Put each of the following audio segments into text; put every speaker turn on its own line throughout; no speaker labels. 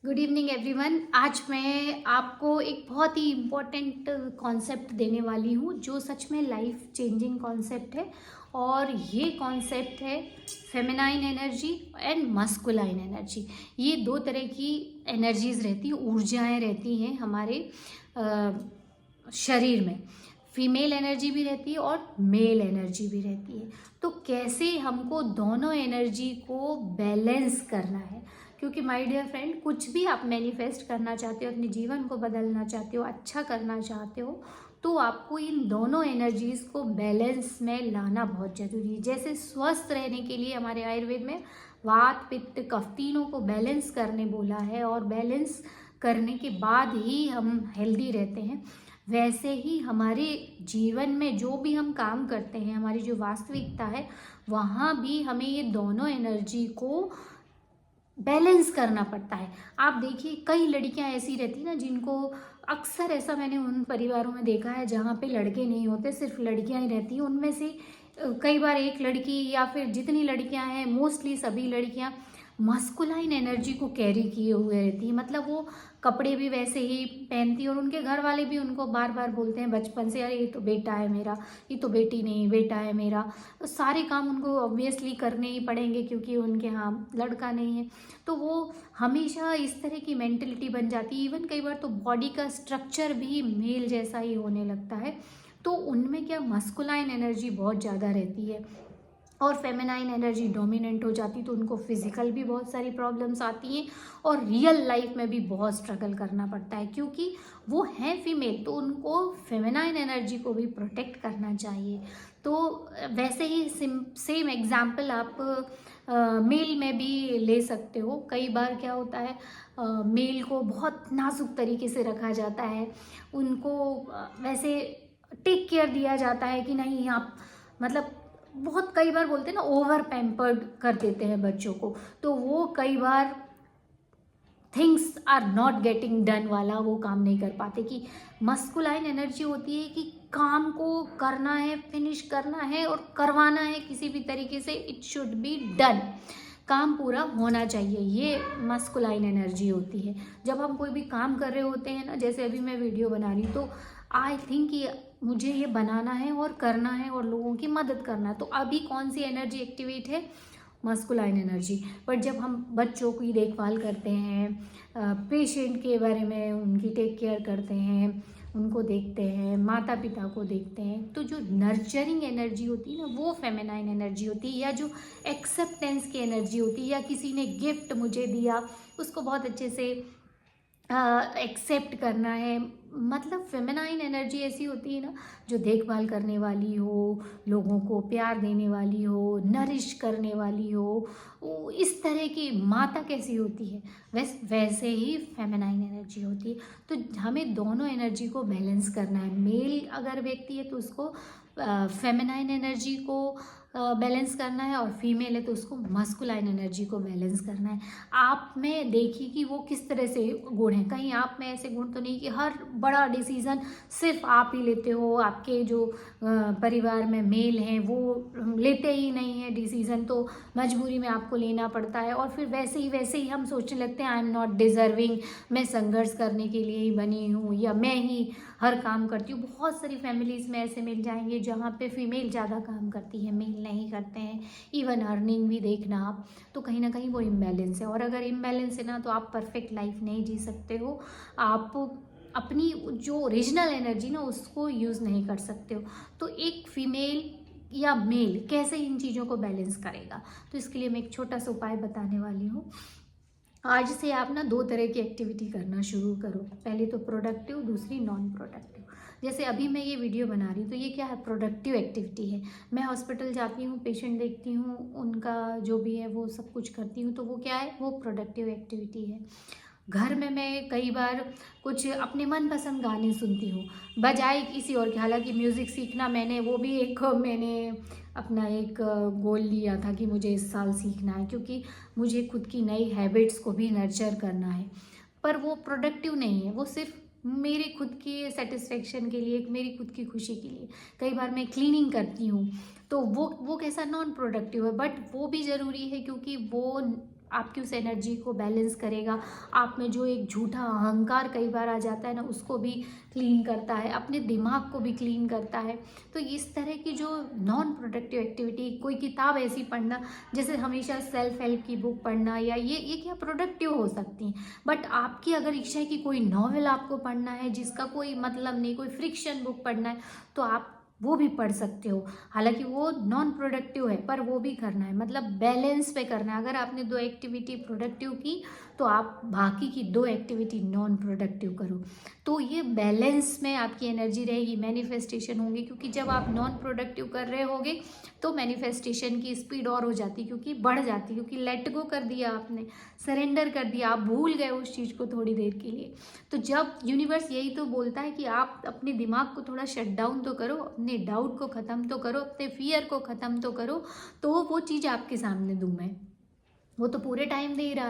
Good evening everyone. आज मैं आपको एक बहुत ही इम्पोर्टेंट कॉन्सेप्ट देने वाली हूँ जो सच में लाइफ चेंजिंग कॉन्सेप्ट है। और ये कॉन्सेप्ट है feminine energy and masculine energy. ये दो तरह की एनर्जीज रहती, ऊर्जाएं रहती हैं हमारे शरीर में। फीमेल एनर्जी भी रहती है और मेल एनर्जी भी रहती है। तो कैसे हमको दोनों एनर्जी को बैलेंस करना है, क्योंकि माय डियर फ्रेंड, कुछ भी आप मैनिफेस्ट करना चाहते हो, अपने जीवन को बदलना चाहते हो, अच्छा करना चाहते हो, तो आपको इन दोनों एनर्जीज को बैलेंस में लाना बहुत जरूरी है। जैसे स्वस्थ रहने के लिए हमारे आयुर्वेद में वात पित्त कफ तीनों को बैलेंस करने बोला है, और बैलेंस करने के बाद ही हम हेल्दी रहते हैं। वैसे ही हमारे जीवन में जो भी हम काम करते हैं, हमारी जो वास्तविकता है, वहाँ भी हमें ये दोनों एनर्जी को बैलेंस करना पड़ता है। आप देखिए, कई लड़कियां ऐसी रहती ना जिनको, अक्सर ऐसा मैंने उन परिवारों में देखा है जहाँ पे लड़के नहीं होते, सिर्फ लड़कियां ही रहती हैं। उनमें से कई बार एक लड़की या फिर जितनी लड़कियां हैं, मोस्टली सभी लड़कियां मस्कुलाइन एनर्जी को कैरी किए हुए रहती है। मतलब वो कपड़े भी वैसे ही पहनती है, और उनके घर वाले भी उनको बार बार बोलते हैं बचपन से, अरे ये तो बेटा है मेरा, ये तो बेटी नहीं बेटा है मेरा। तो सारे काम उनको ऑब्वियसली करने ही पड़ेंगे क्योंकि उनके यहाँ लड़का नहीं है। तो वो हमेशा इस तरह की मेंटेलिटी बन जाती है। इवन कई बार तो बॉडी का स्ट्रक्चर भी मेल जैसा ही होने लगता है। तो उनमें क्या, मस्कुलाइन एनर्जी बहुत ज़्यादा रहती है और फेमिनाइन एनर्जी डोमिनेंट हो जाती, तो उनको फिजिकल भी बहुत सारी प्रॉब्लम्स आती हैं और रियल लाइफ में भी बहुत स्ट्रगल करना पड़ता है, क्योंकि वो हैं फीमेल, तो उनको फेमिनाइन एनर्जी को भी प्रोटेक्ट करना चाहिए। तो वैसे ही सेम एग्जाम्पल आप मेल में भी ले सकते हो। कई बार क्या होता है, मेल को बहुत नाजुक तरीके से रखा जाता है, उनको वैसे टेक केयर दिया जाता है कि नहीं आप, मतलब बहुत कई बार बोलते हैं ना, ओवर पैम्पर्ड कर देते हैं बच्चों को, तो वो कई बार things are not getting done वाला वो काम नहीं कर पाते। कि मस्कुलाइन एनर्जी होती है कि काम को करना है, फिनिश करना है और करवाना है किसी भी तरीके से, इट शुड बी डन, काम पूरा होना चाहिए। ये मस्कुलाइन एनर्जी होती है। जब हम कोई भी काम कर रहे होते हैं ना, जैसे अभी मैं वीडियो बना रही हूँ, तो आई थिंक ये मुझे ये बनाना है और करना है और लोगों की मदद करना है, तो अभी कौन सी एनर्जी एक्टिवेट है, मस्कुलाइन एनर्जी। पर जब हम बच्चों की देखभाल करते हैं, पेशेंट के बारे में उनकी टेक केयर करते हैं, उनको देखते हैं, माता पिता को देखते हैं, तो जो नर्चरिंग एनर्जी होती है ना, वो फेमिनाइन एनर्जी होती है। या जो एक्सेप्टेंस की एनर्जी होती है, या किसी ने गिफ्ट मुझे दिया, उसको बहुत अच्छे से एक्सेप्ट करना है। मतलब फेमिनाइन एनर्जी ऐसी होती है ना, जो देखभाल करने वाली हो, लोगों को प्यार देने वाली हो, नरिश करने वाली हो। वो इस तरह की माता कैसी होती है, वैसे ही फेमिनाइन एनर्जी होती है। तो हमें दोनों एनर्जी को बैलेंस करना है। मेल अगर व्यक्ति है तो उसको फेमिनाइन एनर्जी को बैलेंस करना है, और फीमेल है तो उसको मस्कुलाइन एनर्जी को बैलेंस करना है। आप में देखिए कि वो किस तरह से गुण हैं। कहीं आप में ऐसे गुण तो नहीं कि हर बड़ा डिसीजन सिर्फ आप ही लेते हो, आपके जो परिवार में मेल हैं वो लेते ही नहीं है डिसीजन, तो मजबूरी में आपको लेना पड़ता है। और फिर वैसे ही हम सोचने लगते हैं आई एम नॉट डिजर्विंग, मैं संघर्ष करने के लिए ही बनी हूँ, या मैं ही हर काम करती हूँ। बहुत सारी फैमिलीज़ में ऐसे मिल जाएंगे जहाँ पे फीमेल ज़्यादा काम करती है, मेल नहीं करते हैं। इवन अर्निंग भी देखना आप, तो कहीं ना कहीं वो इम्बैलेंस है। और अगर इम्बैलेंस है ना, तो आप परफेक्ट लाइफ नहीं जी सकते हो। आप अपनी जो ओरिजिनल एनर्जी ना, उसको यूज़ नहीं कर सकते हो। तो एक फीमेल या मेल कैसे इन चीज़ों को बैलेंस करेगा, तो इसके लिए मैं एक छोटा सा उपाय बताने वाली हूँ। आज से आप ना दो तरह की एक्टिविटी करना शुरू करो। पहली तो प्रोडक्टिव, दूसरी नॉन प्रोडक्टिव। जैसे अभी मैं ये वीडियो बना रही हूँ, तो ये क्या है, प्रोडक्टिव एक्टिविटी है। मैं हॉस्पिटल जाती हूँ, पेशेंट देखती हूँ, उनका जो भी है वो सब कुछ करती हूँ, तो वो क्या है, वो प्रोडक्टिव एक्टिविटी है। घर में मैं कई बार कुछ अपने मनपसंद गाने सुनती हूँ, बजाय किसी और के। हालांकि म्यूज़िक सीखना मैंने अपना एक गोल लिया था कि मुझे इस साल सीखना है, क्योंकि मुझे खुद की नई हैबिट्स को भी नर्चर करना है। पर वो प्रोडक्टिव नहीं है, वो सिर्फ मेरे खुद की सेटिस्फेक्शन के लिए, मेरी खुद की खुशी के लिए। कई बार मैं क्लीनिंग करती हूँ, तो वो कैसा, नॉन प्रोडक्टिव है, बट वो भी ज़रूरी है, क्योंकि वो आपकी उस एनर्जी को बैलेंस करेगा। आप में जो एक झूठा अहंकार कई बार आ जाता है ना, उसको भी क्लीन करता है, अपने दिमाग को भी क्लीन करता है। तो इस तरह की जो नॉन प्रोडक्टिव एक्टिविटी, कोई किताब ऐसी पढ़ना, जैसे हमेशा सेल्फ हेल्प की बुक पढ़ना, या ये क्या प्रोडक्टिव हो सकती हैं। बट आपकी अगर इच्छा है कि कोई नॉवेल आपको पढ़ना है जिसका कोई मतलब नहीं, कोई फ्रिक्शन बुक पढ़ना है, तो आप वो भी पढ़ सकते हो। हालांकि वो नॉन प्रोडक्टिव है, पर वो भी करना है, मतलब बैलेंस पे करना है। अगर आपने 2 एक्टिविटी प्रोडक्टिव की तो आप बाकी की 2 एक्टिविटी नॉन प्रोडक्टिव करो। तो ये बैलेंस में आपकी एनर्जी रहेगी, मैनिफेस्टेशन होंगे। क्योंकि जब आप नॉन प्रोडक्टिव कर रहे होगे तो मैनिफेस्टेशन की स्पीड और हो जाती, क्योंकि बढ़ जाती, क्योंकि लेट गो कर दिया आपने, सरेंडर कर दिया, आप भूल गए उस चीज़ को थोड़ी देर के लिए। तो जब यूनिवर्स यही तो बोलता है कि आप अपने दिमाग को थोड़ा शट डाउन तो करो, अपने डाउट को ख़त्म तो करो, अपने फियर को ख़त्म तो करो, तो वो चीज़ आपके सामने दूँ मैं। वो तो पूरे टाइम दे ही रहा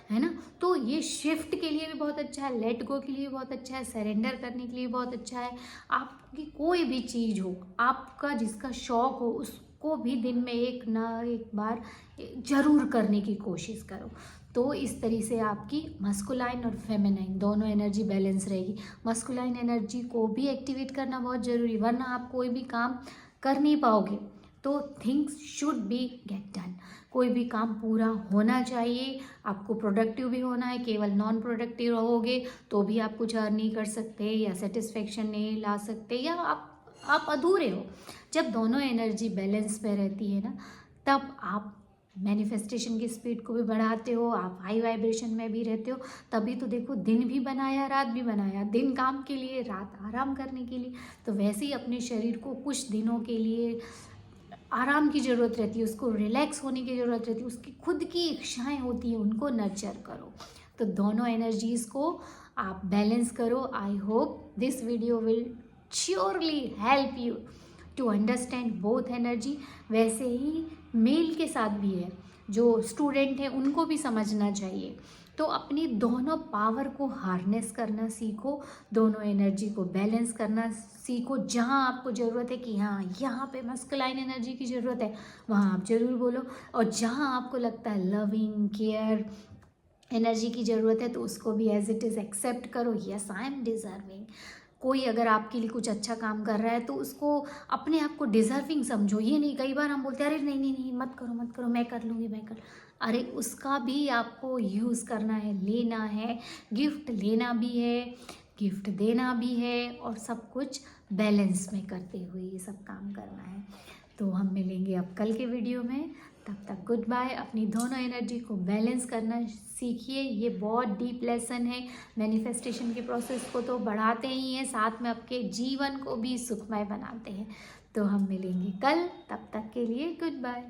है ना। तो ये शिफ्ट के लिए भी बहुत अच्छा है, लेट गो के लिए बहुत अच्छा है, सरेंडर करने के लिए बहुत अच्छा है। आपकी कोई भी चीज़ हो, आपका जिसका शौक हो, उसको भी दिन में एक ना एक बार जरूर करने की कोशिश करो। तो इस तरीके से आपकी मस्कुलाइन और फेमिनाइन दोनों एनर्जी बैलेंस रहेगी। मस्कुलाइन एनर्जी को भी एक्टिवेट करना बहुत ज़रूरी, वरना आप कोई भी काम कर नहीं पाओगे। तो things should be get done, कोई भी काम पूरा होना चाहिए, आपको प्रोडक्टिव भी होना है। केवल नॉन प्रोडक्टिव रहोगे तो भी आप कुछ अर्न नहीं कर सकते, या सेटिस्फेक्शन नहीं ला सकते, या आप अधूरे हो। जब दोनों एनर्जी बैलेंस में रहती है ना, तब आप मैनिफेस्टेशन की स्पीड को भी बढ़ाते हो, आप हाई वाइब्रेशन में भी रहते हो। तभी तो देखो, दिन भी बनाया, रात भी बनाया, दिन काम के लिए, रात आराम करने के लिए। तो वैसे ही अपने शरीर को कुछ दिनों के लिए आराम की ज़रूरत रहती है, उसको रिलैक्स होने की ज़रूरत रहती है, उसकी खुद की इच्छाएं होती हैं, उनको नर्चर करो। तो दोनों एनर्जीज़ को आप बैलेंस करो। I hope this video will surely help you to understand both energy. वैसे ही मेल के साथ भी है, जो स्टूडेंट हैं उनको भी समझना चाहिए। तो अपनी दोनों पावर को हार्नेस करना सीखो, दोनों एनर्जी को बैलेंस करना सीखो। जहाँ आपको ज़रूरत है कि हाँ यहाँ पे मस्कुलाइन एनर्जी की ज़रूरत है, वहाँ आप ज़रूर बोलो। और जहाँ आपको लगता है लविंग केयर एनर्जी की ज़रूरत है, तो उसको भी एज इट इज़ एक्सेप्ट करो। Yes, I am deserving. कोई अगर आपके लिए कुछ अच्छा काम कर रहा है तो उसको, अपने आप को डिज़र्विंग समझो। ये नहीं, कई बार हम बोलते हैं अरे नहीं नहीं नहीं मत करो मत करो, मैं कर लूँगी मैं कर, अरे उसका भी आपको यूज़ करना है, लेना है, गिफ्ट लेना भी है, गिफ्ट देना भी है, और सब कुछ बैलेंस में करते हुए ये सब काम करना है। तो हम मिलेंगे अब कल के वीडियो में, तब तक गुड बाय। अपनी दोनों एनर्जी को बैलेंस करना सीखिए, ये बहुत डीप लेसन है। मैनिफेस्टेशन के प्रोसेस को तो बढ़ाते ही हैं, साथ में आपके जीवन को भी सुखमय बनाते हैं। तो हम मिलेंगे कल, तब तक के लिए गुड बाय।